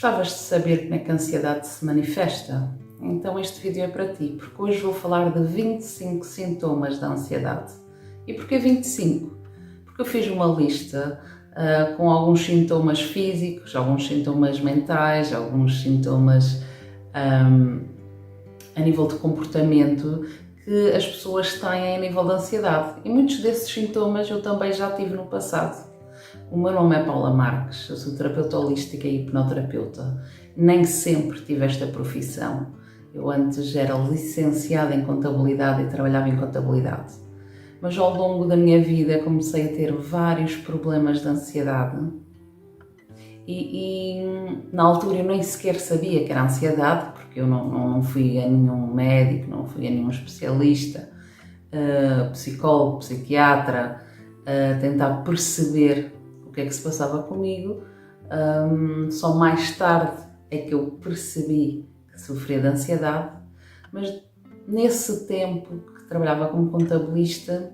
Gostavas de saber como é que a ansiedade se manifesta? Então este vídeo é para ti, porque hoje vou falar de 25 sintomas da ansiedade. E porquê 25? Porque eu fiz uma lista com alguns sintomas físicos, alguns sintomas mentais, alguns sintomas a nível de comportamento que as pessoas têm a nível da ansiedade. E muitos desses sintomas eu também já tive no passado. O meu nome é Paula Marques, eu sou terapeuta holística e hipnoterapeuta. Nem sempre tive esta profissão. Eu antes era licenciada em contabilidade e trabalhava em contabilidade. Mas ao longo da minha vida comecei a ter vários problemas de ansiedade e na altura eu nem sequer sabia que era ansiedade, porque eu não fui a nenhum médico, não fui a nenhum especialista, psicólogo, psiquiatra, a tentar perceber o que é que se passava comigo. Só mais tarde é que eu percebi que sofria de ansiedade, mas nesse tempo que trabalhava como contabilista,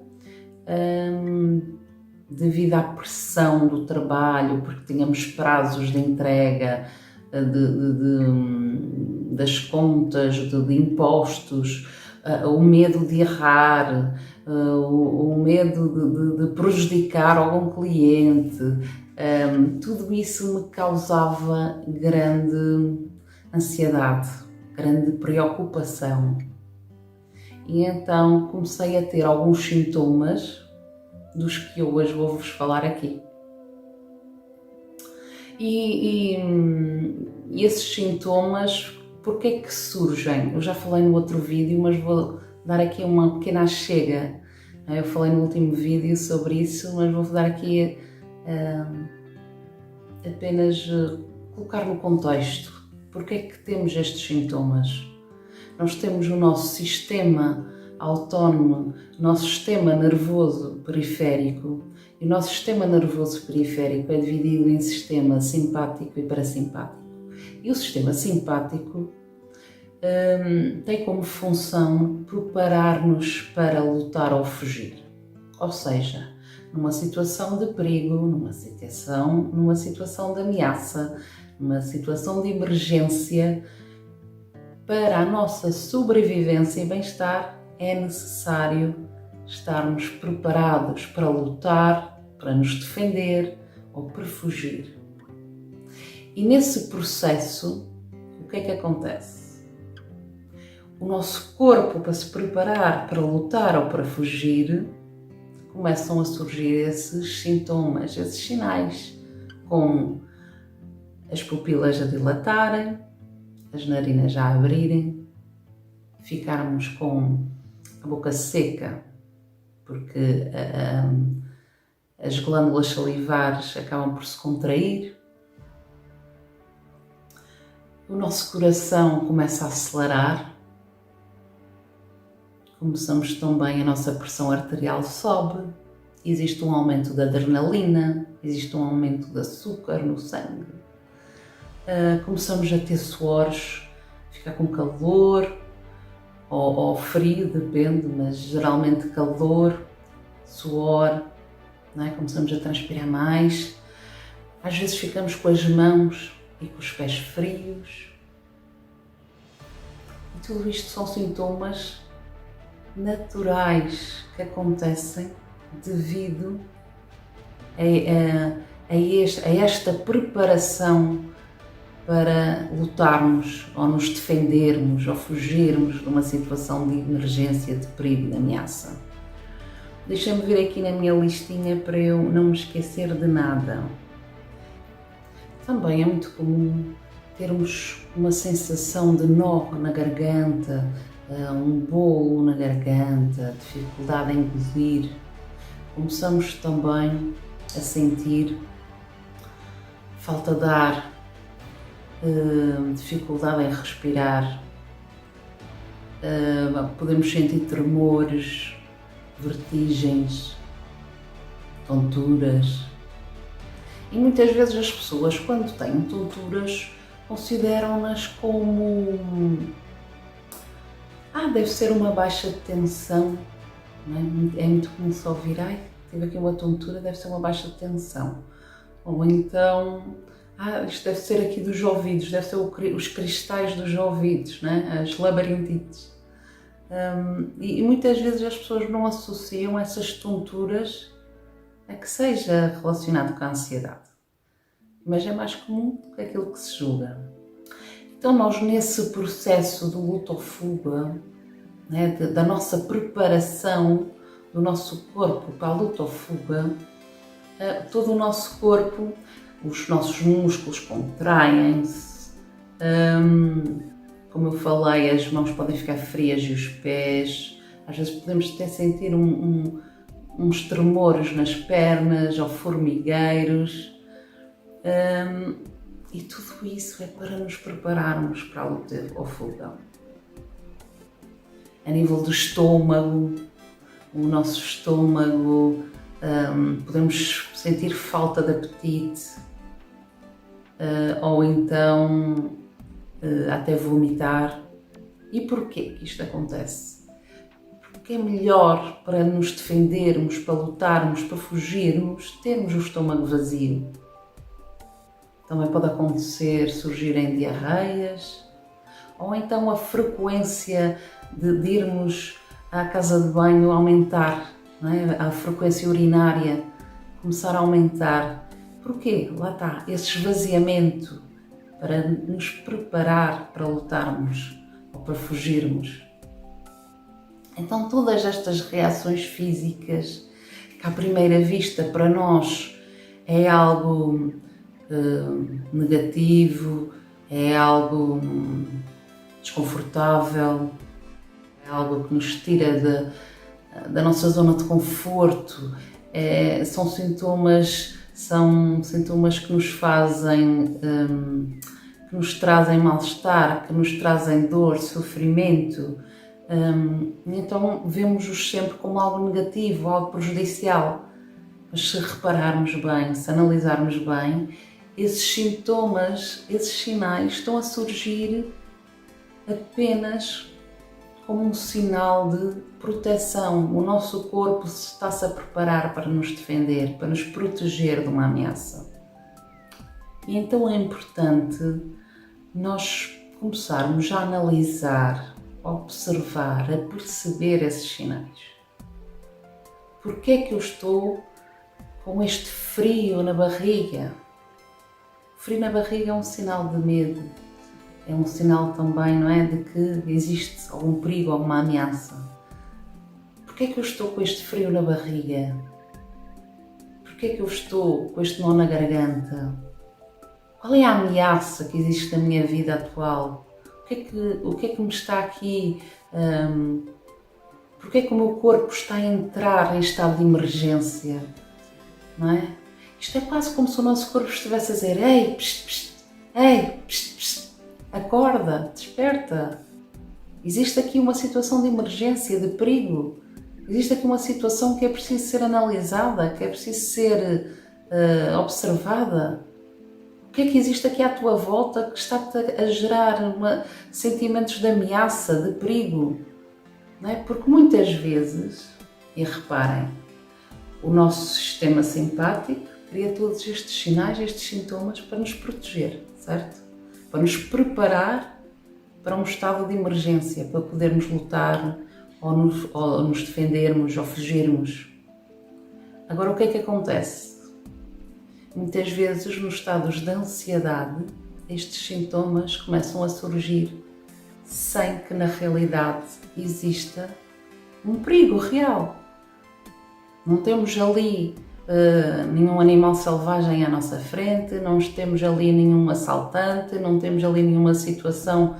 devido à pressão do trabalho, porque tínhamos prazos de entrega das contas, de impostos, o medo de errar, o medo de prejudicar algum cliente, tudo isso me causava grande ansiedade, grande preocupação. E então comecei a ter alguns sintomas dos que eu hoje vou-vos falar aqui. E esses sintomas, porquê é que surgem? Eu já falei no outro vídeo, mas vou dar aqui uma pequena chega. Eu falei no último vídeo sobre isso, mas vou dar aqui apenas colocar no contexto. Porquê é que temos estes sintomas? Nós temos o nosso sistema autónomo, o nosso sistema nervoso periférico. E o nosso sistema nervoso periférico é dividido em sistema simpático e parasimpático. E o sistema simpático tem como função preparar-nos para lutar ou fugir. Ou seja, numa situação de perigo, numa situação de ameaça, numa situação de emergência, para a nossa sobrevivência e bem-estar é necessário estarmos preparados para lutar, para nos defender ou para fugir. E nesse processo, o que é que acontece? O nosso corpo, para se preparar para lutar ou para fugir, começam a surgir esses sintomas, esses sinais, como as pupilas a dilatarem, as narinas a abrirem, ficarmos com a boca seca, porque as glândulas salivares acabam por se contrair, o nosso coração começa a acelerar, começamos também, a nossa pressão arterial sobe, existe um aumento da adrenalina, existe um aumento de açúcar no sangue, começamos a ter suores, ficar com calor ou frio, depende, mas geralmente calor, suor, não é? Começamos a transpirar mais, às vezes ficamos com as mãos e com os pés frios. E tudo isto são sintomas naturais que acontecem devido a esta preparação para lutarmos ou nos defendermos ou fugirmos de uma situação de emergência, de perigo, de ameaça. Deixa-me ver aqui na minha listinha para eu não me esquecer de nada. Também é muito comum termos uma sensação de nó na garganta, um bolo na garganta, dificuldade em engolir. Começamos também a sentir falta de ar, dificuldade em respirar, podemos sentir tremores, vertigens, tonturas. E muitas vezes as pessoas, quando têm tonturas, consideram-nas como deve ser uma baixa de tensão, não é? É muito comum só ouvir, tive aqui uma tontura, deve ser uma baixa de tensão. Ou então Isto deve ser aqui dos ouvidos, deve ser os cristais dos ouvidos, né? As labirintites. E muitas vezes as pessoas não associam essas tonturas a que seja relacionado com a ansiedade. Mas é mais comum do que aquilo que se julga. Então nós, nesse processo de luta ou fuga, né, da nossa preparação do nosso corpo para a luta ou fuga, todo o nosso corpo, os nossos músculos contraem-se, como eu falei, as mãos podem ficar frias e os pés, às vezes podemos até sentir uns tremores nas pernas ou formigueiros, e tudo isso é para nos prepararmos para a luta ou fuga. A nível do estômago, o nosso estômago, podemos sentir falta de apetite, ou então até vomitar. E porquê que isto acontece? Porque é melhor para nos defendermos, para lutarmos, para fugirmos, termos o estômago vazio. Também pode acontecer surgirem diarreias, ou então a frequência de irmos à casa de banho aumentar, não é? A frequência urinária começar a aumentar. Porquê? Lá está, esse esvaziamento para nos preparar para lutarmos ou para fugirmos. Então todas estas reações físicas que à primeira vista para nós é algo negativo, é algo desconfortável, é algo que nos tira da nossa zona de conforto, são sintomas que nos fazem, que nos trazem mal-estar, que nos trazem dor, sofrimento, então vemos-os sempre como algo negativo, algo prejudicial. Mas se repararmos bem, se analisarmos bem, esses sintomas, esses sinais estão a surgir apenas como um sinal de proteção. O nosso corpo está-se a preparar para nos defender, para nos proteger de uma ameaça. E então é importante nós começarmos a analisar, a observar, a perceber esses sinais. Porquê é que eu estou com este frio na barriga? O frio na barriga é um sinal de medo. É um sinal também, não é, de que existe algum perigo, alguma ameaça. Porquê é que eu estou com este frio na barriga? Porquê é que eu estou com este nó na garganta? Qual é a ameaça que existe na minha vida atual? O que é que me está aqui? Porquê é que o meu corpo está a entrar em estado de emergência? Não é? Isto é quase como se o nosso corpo estivesse a dizer: ei, psst, psst, ei, psst, psst. Acorda, desperta. Existe aqui uma situação de emergência, de perigo. Existe aqui uma situação que é preciso ser analisada, que é preciso ser observada. O que é que existe aqui à tua volta que está-te a gerar sentimentos de ameaça, de perigo? Não é? Porque muitas vezes, e reparem, o nosso sistema simpático cria todos estes sinais, estes sintomas para nos proteger, certo? Para nos preparar para um estado de emergência, para podermos lutar ou nos defendermos ou fugirmos. Agora, o que é que acontece? Muitas vezes, nos estados de ansiedade, estes sintomas começam a surgir sem que na realidade exista um perigo real. Não temos ali nenhum animal selvagem à nossa frente, não temos ali nenhum assaltante, não temos ali nenhuma situação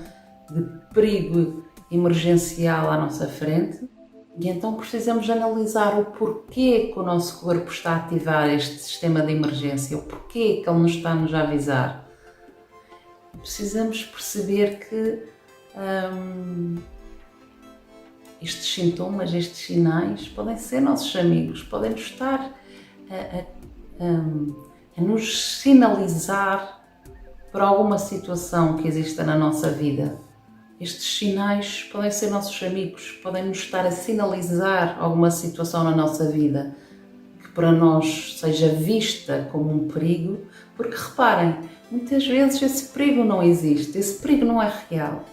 de perigo emergencial à nossa frente. E então precisamos analisar o porquê que o nosso corpo está a ativar este sistema de emergência, o porquê que ele nos está a avisar. Precisamos perceber que estes sintomas, estes sinais podem ser nossos amigos, podem nos estar a nos sinalizar para alguma situação que exista na nossa vida. Estes sinais podem ser nossos amigos, podem nos estar a sinalizar alguma situação na nossa vida que para nós seja vista como um perigo, Porque reparem, muitas vezes esse perigo não existe, esse perigo não é real.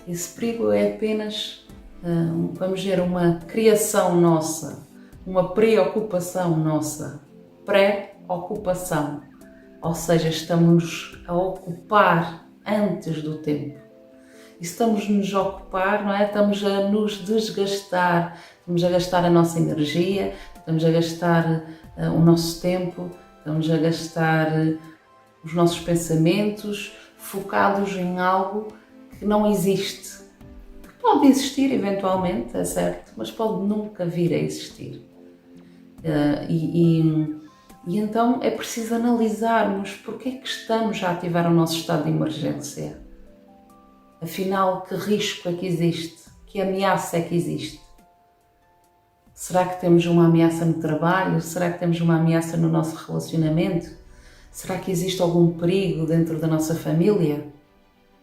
Esse perigo é apenas, vamos dizer, uma criação nossa, uma preocupação nossa, pré-ocupação. Ou seja, estamos a ocupar antes do tempo. E estamos a ocupar, não é? Estamos a nos desgastar, estamos a gastar a nossa energia, estamos a gastar o nosso tempo, estamos a gastar os nossos pensamentos focados em algo que não existe. Que pode existir eventualmente, é certo, mas pode nunca vir a existir. E então é preciso analisarmos porque é que estamos a ativar o nosso estado de emergência. Afinal, que risco é que existe? Que ameaça é que existe? Será que temos uma ameaça no trabalho? Será que temos uma ameaça no nosso relacionamento? Será que existe algum perigo dentro da nossa família?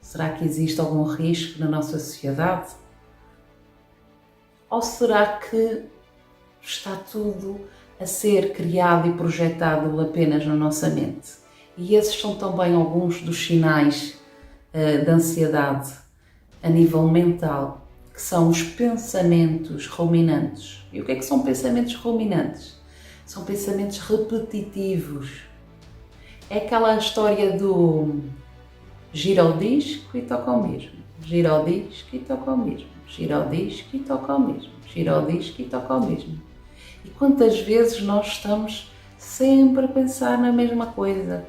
Será que existe algum risco na nossa sociedade? Ou será que está tudo a ser criado e projetado apenas na nossa mente? E esses são também alguns dos sinais de ansiedade a nível mental, que são os pensamentos ruminantes. E o que é que são pensamentos ruminantes? São pensamentos repetitivos. É aquela história do gira o disco e toca o mesmo, gira o disco e toca o mesmo, gira o disco e toca o mesmo, gira o disco e toca o mesmo. E quantas vezes nós estamos sempre a pensar na mesma coisa?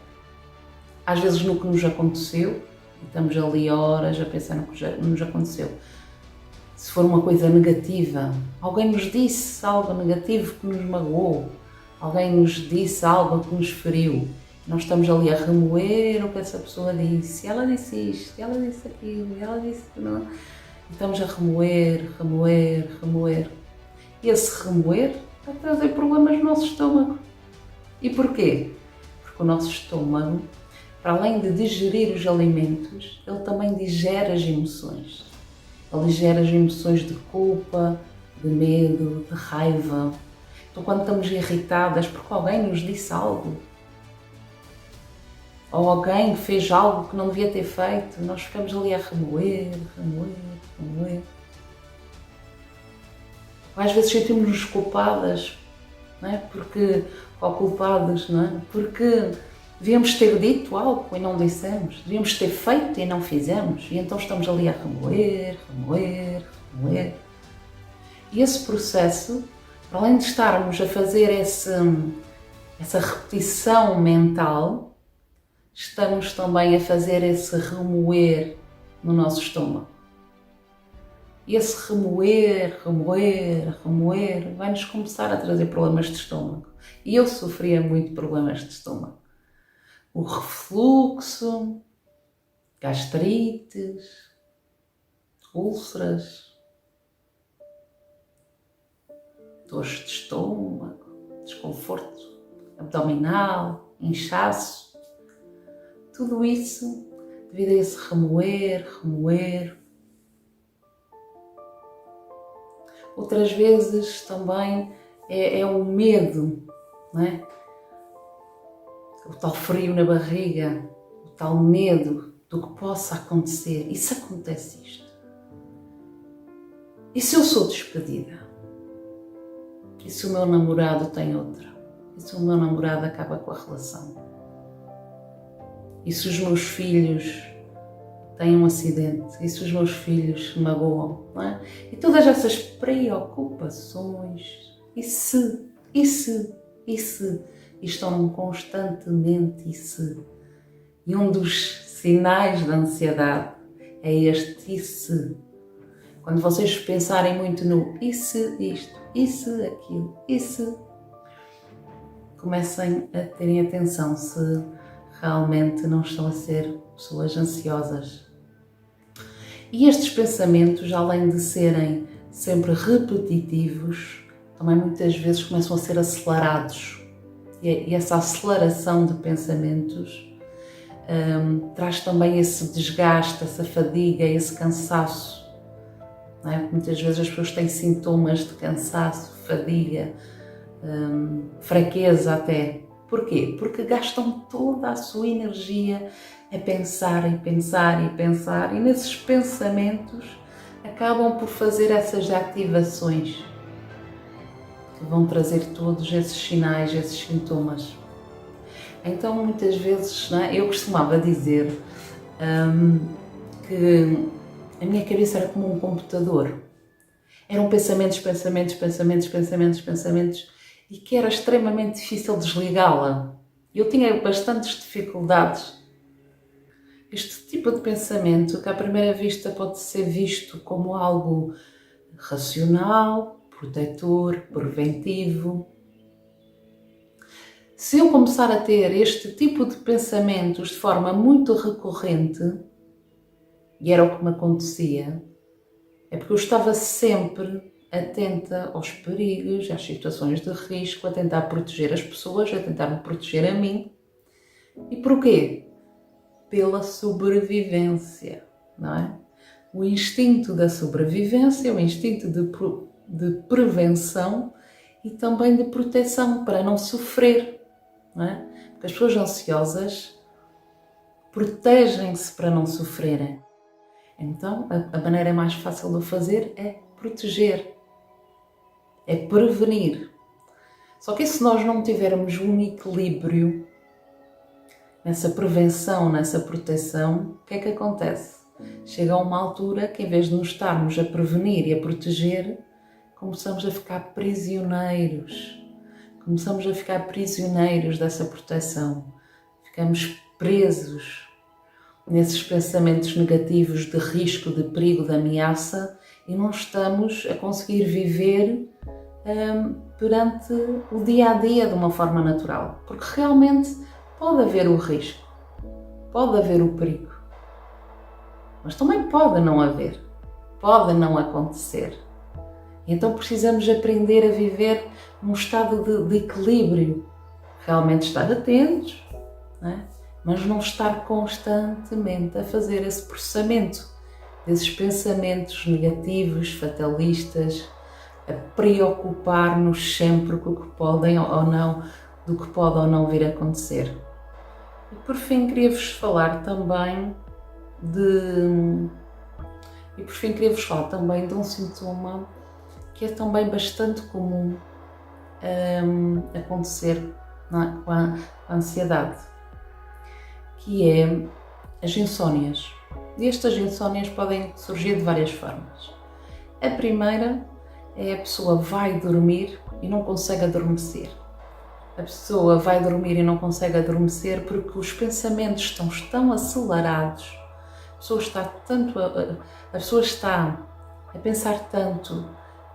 Às vezes no que nos aconteceu, e estamos ali horas a pensar no que já nos aconteceu. Se for uma coisa negativa, alguém nos disse algo negativo que nos magoou, alguém nos disse algo que nos feriu, nós estamos ali a remoer o que essa pessoa disse, ela disse isto, ela disse aquilo, ela disse não. E estamos a remoer. E esse remoer vai trazer problemas no nosso estômago. E porquê? Porque o nosso estômago, para além de digerir os alimentos, ele também digere as emoções. Ele digere as emoções de culpa, de medo, de raiva. Então, quando estamos irritadas porque alguém nos disse algo, ou alguém fez algo que não devia ter feito, nós ficamos ali a remoer. Ou às vezes sentimos-nos culpadas, não é? Ou culpados, não é? Porque devíamos ter dito algo e não dissemos, devíamos ter feito e não fizemos, e então estamos ali a remoer. E esse processo, para além de estarmos a fazer essa repetição mental, estamos também a fazer esse remoer no nosso estômago. E esse remoer vai-nos começar a trazer problemas de estômago. E eu sofria muito problemas de estômago. O refluxo, gastrites, úlceras, dores de estômago, desconforto abdominal, inchaço. Tudo isso devido a esse remoer. Outras vezes também é o medo, não é? O tal frio na barriga, o tal medo do que possa acontecer. E se acontece isto? E se eu sou despedida? E se o meu namorado tem outra? E se o meu namorado acaba com a relação? E se os meus filhos têm um acidente? E se os meus filhos se magoam? Não é? E todas essas preocupações, e se, e estão constantemente e se. E um dos sinais da ansiedade é este e se. Quando vocês pensarem muito no e se isto, e se aquilo, e se, comecem a terem atenção se realmente não estão a ser pessoas ansiosas. E estes pensamentos, além de serem sempre repetitivos, também muitas vezes começam a ser acelerados. E essa aceleração de pensamentos traz também esse desgaste, essa fadiga, esse cansaço. Não é? Muitas vezes as pessoas têm sintomas de cansaço, fadiga, fraqueza até, Porquê? Porque gastam toda a sua energia a pensar e pensar e pensar, e nesses pensamentos acabam por fazer essas ativações que vão trazer todos esses sinais, esses sintomas. Então, muitas vezes, não é? Eu costumava dizer que a minha cabeça era como um computador. Eram pensamentos, pensamentos, pensamentos, pensamentos, pensamentos, e que era extremamente difícil desligá-la. Eu tinha bastantes dificuldades. Este tipo de pensamento, que à primeira vista pode ser visto como algo racional, protetor, preventivo. Se eu começar a ter este tipo de pensamentos de forma muito recorrente, e era o que me acontecia, é porque eu estava sempre atenta aos perigos, às situações de risco, a tentar proteger as pessoas, a tentar me proteger a mim. E porquê? Pela sobrevivência, não é? O instinto da sobrevivência, o instinto de prevenção e também de proteção, para não sofrer, não é? Porque as pessoas ansiosas protegem-se para não sofrerem. Então, a maneira mais fácil de o fazer é proteger, é prevenir. Só que se nós não tivermos um equilíbrio nessa prevenção, nessa proteção, o que é que acontece? Chega a uma altura que, em vez de nos estarmos a prevenir e a proteger, começamos a ficar prisioneiros. Começamos a ficar prisioneiros dessa proteção. Ficamos presos nesses pensamentos negativos de risco, de perigo, de ameaça, e não estamos a conseguir viver perante o dia-a-dia de uma forma natural. Porque realmente pode haver o risco, pode haver o perigo, mas também pode não haver, pode não acontecer. Então precisamos aprender a viver num estado de equilíbrio, realmente estar atentos, não é? Mas não estar constantemente a fazer esse processamento desses pensamentos negativos, fatalistas, a preocupar-nos sempre com o que podem ou não, do que pode ou não vir a acontecer. E por fim queria-vos falar também de um sintoma que é também bastante comum acontecer com a ansiedade, que é as insónias. E estas insónias podem surgir de várias formas. A primeira é a pessoa vai dormir e não consegue adormecer. A pessoa vai dormir e não consegue adormecer porque os pensamentos estão tão acelerados, a pessoa está a pensar tanto,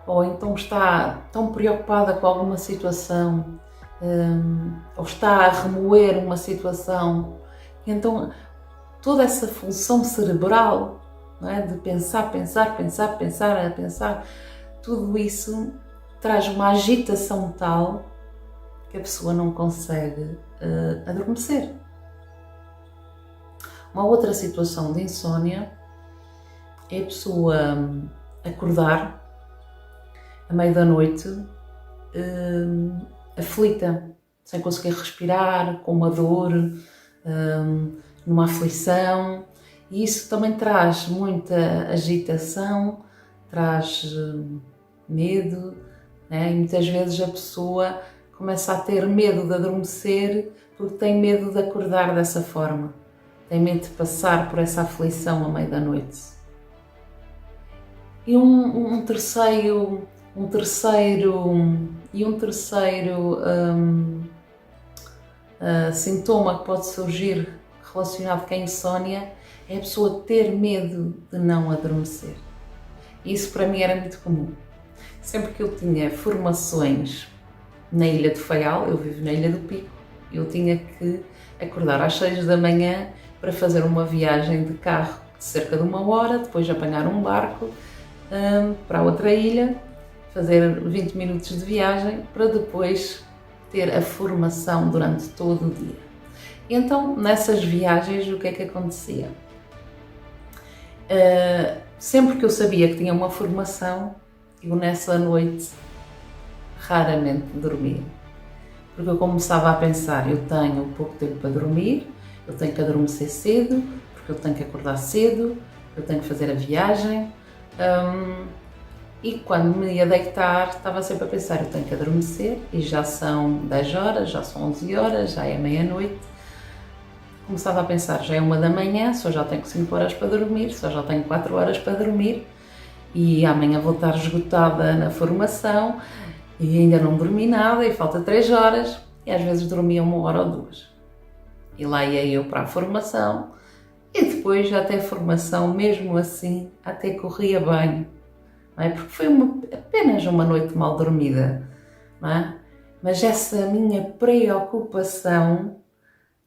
ou então está tão preocupada com alguma situação, ou está a remoer uma situação. Então, toda essa função cerebral, não é? De pensar, tudo isso traz uma agitação tal que a pessoa não consegue adormecer. Uma outra situação de insónia é a pessoa acordar à meia da noite aflita, sem conseguir respirar, com uma dor, numa aflição, e isso também traz muita agitação, traz medo, né? E muitas vezes a pessoa começa a ter medo de adormecer porque tem medo de acordar dessa forma, tem medo de passar por essa aflição à meia da noite. E um terceiro sintoma que pode surgir relacionado com a insónia é a pessoa ter medo de não adormecer. Isso para mim era muito comum. Sempre que eu tinha formações na Ilha do Faial, eu vivo na Ilha do Pico, eu tinha que acordar às 6 da manhã para fazer uma viagem de carro de cerca de 1 hora, depois apanhar um barco para outra ilha, fazer 20 minutos de viagem para depois ter a formação durante todo o dia. E então, nessas viagens, o que é que acontecia? Sempre que eu sabia que tinha uma formação, eu nessa noite raramente dormia. Porque eu começava a pensar, eu tenho pouco tempo para dormir, eu tenho que adormecer cedo, porque eu tenho que acordar cedo, eu tenho que fazer a viagem. E quando me ia deitar, estava sempre a pensar, eu tenho que adormecer, e já são 10 horas, já são 11 horas, já é meia-noite. Começava a pensar, já é 1 da manhã, só já tenho 5 horas para dormir, só já tenho 4 horas para dormir, e amanhã vou estar esgotada na formação, e ainda não dormi nada, e falta 3 horas, e às vezes dormia 1 hora ou 2. E lá ia eu para a formação, e depois até a formação, mesmo assim, até corria bem. Não é? Porque foi apenas uma noite mal dormida, não é? Mas essa minha preocupação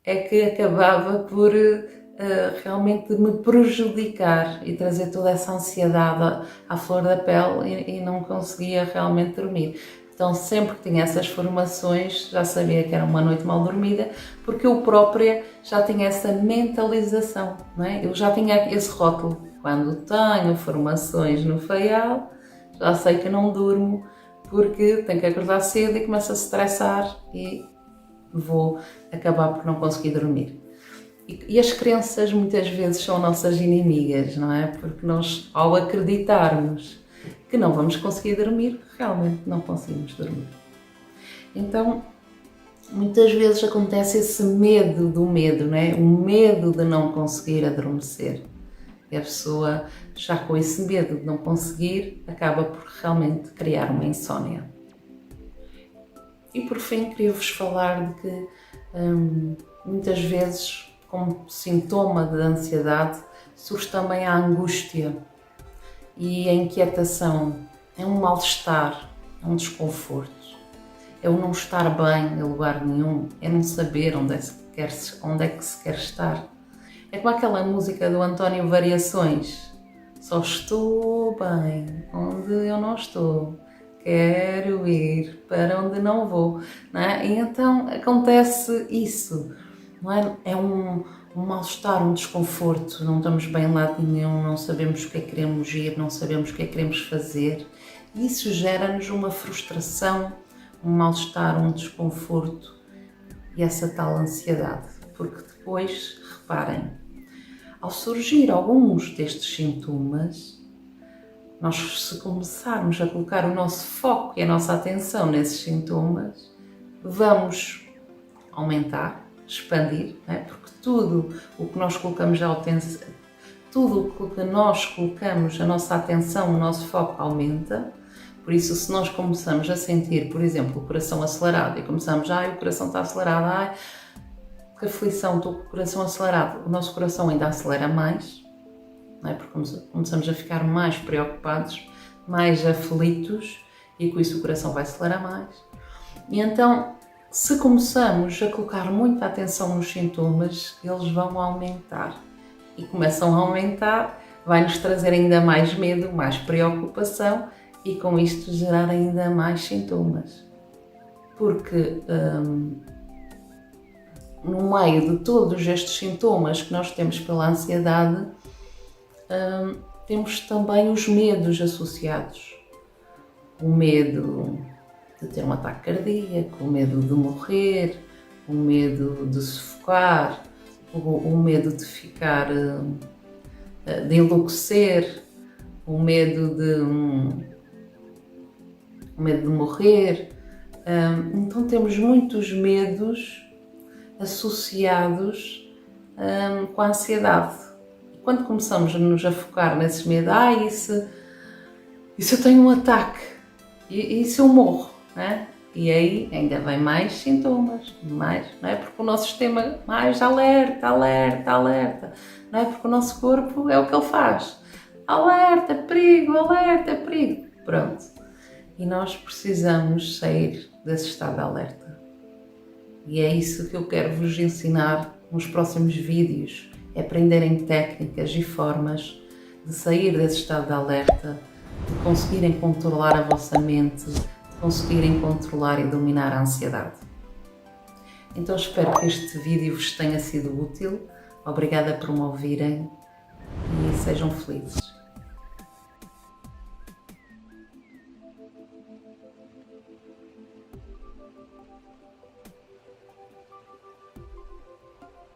é que acabava por realmente me prejudicar e trazer toda essa ansiedade à flor da pele e não conseguia realmente dormir. Então sempre que tinha essas formações já sabia que era uma noite mal dormida, porque eu própria já tinha essa mentalização, não é? Eu já tinha esse rótulo. Quando tenho formações no Faial, já sei que não durmo porque tenho que acordar cedo e começo a estressar e vou acabar por não conseguir dormir. E as crenças muitas vezes são nossas inimigas, não é? Porque nós, ao acreditarmos que não vamos conseguir dormir, realmente não conseguimos dormir. Então, muitas vezes acontece esse medo do medo, não é? O medo de não conseguir adormecer. E a pessoa, já com esse medo de não conseguir, acaba por realmente criar uma insónia. E por fim, queria-vos falar de que muitas vezes, como sintoma de ansiedade, surge também a angústia e a inquietação. É um mal-estar, é um desconforto, é o não estar bem em lugar nenhum, é não saber onde é que se quer estar. É como aquela música do António Variações. Só estou bem onde eu não estou. Quero ir para onde não vou. Não é? E então acontece isso. Não é? É um mal-estar, um desconforto. Não estamos bem em lado nenhum, não sabemos o que é que queremos ir, não sabemos o que é que queremos fazer. E isso gera-nos uma frustração, um mal-estar, um desconforto e essa tal ansiedade. Porque depois, reparem, ao surgir alguns destes sintomas, nós, se começarmos a colocar o nosso foco e a nossa atenção nesses sintomas, vamos aumentar, expandir, não é? Porque tudo o que nós colocamos tudo o que nós colocamos a nossa atenção, o nosso foco aumenta. Por isso, se nós começamos a sentir, por exemplo, o coração acelerado e começamos, o coração está acelerado, que aflição, estou com o coração acelerado, o nosso coração ainda acelera mais, não é? Porque começamos a ficar mais preocupados, mais aflitos e com isso o coração vai acelerar mais. E então, se começamos a colocar muita atenção nos sintomas, eles vão aumentar. E começam a aumentar, vai-nos trazer ainda mais medo, mais preocupação e com isto gerar ainda mais sintomas. Porque no meio de todos estes sintomas que nós temos pela ansiedade, temos também os medos associados. O medo de ter um ataque cardíaco, o medo de morrer, o medo de sufocar, o medo de ficar, de enlouquecer, o medo de morrer. Então temos muitos medos associados com a ansiedade. Quando começamos a nos focar nesses medos, e se eu tenho um ataque? E se eu morro? Não é? E aí ainda vem mais sintomas, mais, não é? Porque o nosso sistema mais alerta, alerta, alerta, não é? Porque o nosso corpo é o que ele faz. Alerta, perigo, alerta, perigo. Pronto. E nós precisamos sair desse estado de alerta. E é isso que eu quero vos ensinar nos próximos vídeos, é aprenderem técnicas e formas de sair desse estado de alerta, de conseguirem controlar a vossa mente, de conseguirem controlar e dominar a ansiedade. Então espero que este vídeo vos tenha sido útil. Obrigada por me ouvirem e sejam felizes.